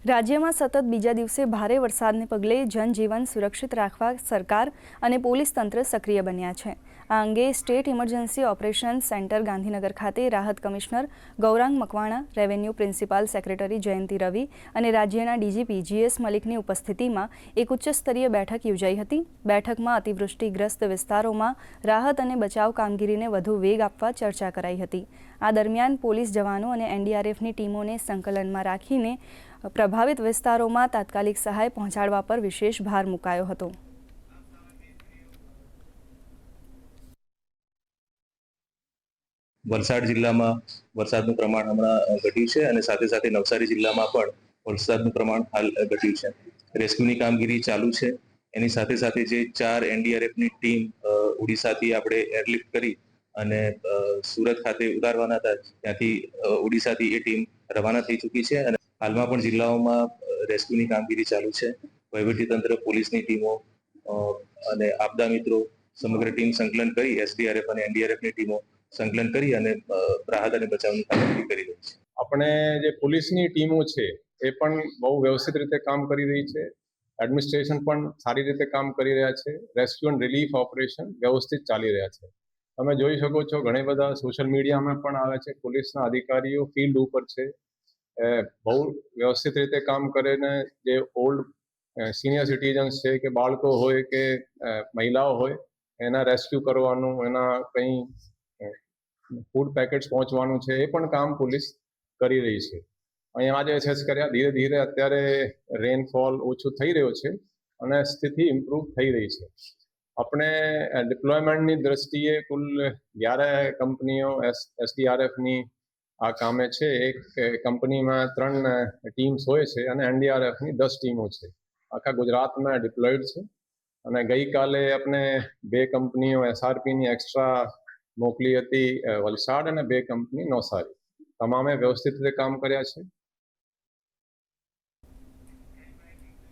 રાજ્યમાં સતત બીજા દિવસે ભારે વરસાદને પગલે જનજીવન સુરક્ષિત રાખવા સરકાર અને પોલીસ તંત્ર સક્રિય બન્યા છે। આ અંગે state emergency operation centre Gandhinagar ખાતે રાહત commissioner Gaurang Makwana, revenue principal secretary Jayanti Ravi અને રાજ્યના ડીજીપી જીએસ મલિકની ઉપસ્થિતિમાં એક ઉચ્ચસ્તરીય બેઠક યોજાઈ હતી। બેઠકમાં અતિવૃષ્ટિગ્રસ્ત વિસ્તારોમાં રાહત અને બચાવ કામગીરીને વધુ વેગ આપવા ચર્ચા કરાઈ હતી। આ દરમિયાન પોલીસ જવાનો અને એનડીઆરએફની ટીમોને સંકલનમાં રાખીને પ્રભાવિત વિસ્તારોમાં તાત્કાલિક સહાય પહોંચાડવા પર વિશેષ ભાર મુકાયો હતો। વલસાડ જિલ્લામાં વરસાદનું પ્રમાણ હમણાં ઘટ્યું છે અને સાથે સાથે નવસારી જિલ્લામાં પણ વરસાદનું પ્રમાણ હાલ ઘટ્યું છે। રેસ્ક્યુની કામગીરી ચાલુ છે। એની સાથે સાથે જે 4 એનડીઆરએફની ટીમ ઓડિશાથી આપણે એરલિફ્ટ કરી અને સુરત ખાતે ઉતારવાના હતા, ત્યાંથી ઓડિશાથી એ ટીમ રવાના થઈ ચૂકી છે અને હાલમાં પણ જિલ્લાઓમાં રેસ્ક્યુની કામગીરી ચાલુ છે। વહીવટીતંત્ર, પોલીસની ટીમો અને આપદા મિત્રો સમગ્ર ટીમ સંકલન કરી એસડીઆરએફ અને એનડીઆરએફની ટીમો સંકલન કરી અને રાહત અને બચાવની કામગીરી કરી રહી છે। આપણે જે પોલીસની ટીમો છે એ પણ બહુ વ્યવસ્થિત રીતે કામ કરી રહી છે। એડમિનિસ્ટ્રેશન પણ સારી રીતે કામ કરી રહ્યા છે। રેસ્ક્યુ એન્ડ રિલીફ ઓપરેશન વ્યવસ્થિત ચાલી રહ્યા છે। તમે જોઈ શકો છો, ઘણા બધા સોશિયલ મીડિયામાં પણ આવે છે, પોલીસના અધિકારીઓ ફિલ્ડ ઉપર છે, બહુ વ્યવસ્થિત રીતે કામ કરીને જે ઓલ્ડ સિનિયર સિટીઝન્સ છે કે બાળકો હોય કે મહિલાઓ હોય એના રેસ્ક્યુ કરવાનું, એના કંઈ ફૂડ પેકેટ્સ પહોંચવાનું છે, એ પણ કામ પોલીસ કરી રહી છે। અહીંયા આજે એસેસ કર્યા, ધીરે ધીરે અત્યારે રેનફોલ ઓછું થઈ રહ્યો છે અને સ્થિતિ ઇમ્પ્રૂવ થઈ રહી છે। આપણે ડિપ્લોયમેન્ટની દ્રષ્ટિએ કુલ 11 કંપનીઓ એસડીઆરએફની આ કામે છે। એક કંપનીમાં 3 ટીમ્સ હોય છે અને એનડીઆરએફની 10 ટીમો છે, આખા ગુજરાતમાં ડિપ્લોયડ છે। અને ગઈકાલે આપણે 2 કંપનીઓ એસઆરપીની એક્સ્ટ્રા મોકલી હતી વલસાડ અને 2 કંપની નવસારી। તમામે વ્યવસ્થિત રીતે કામ કર્યા છે।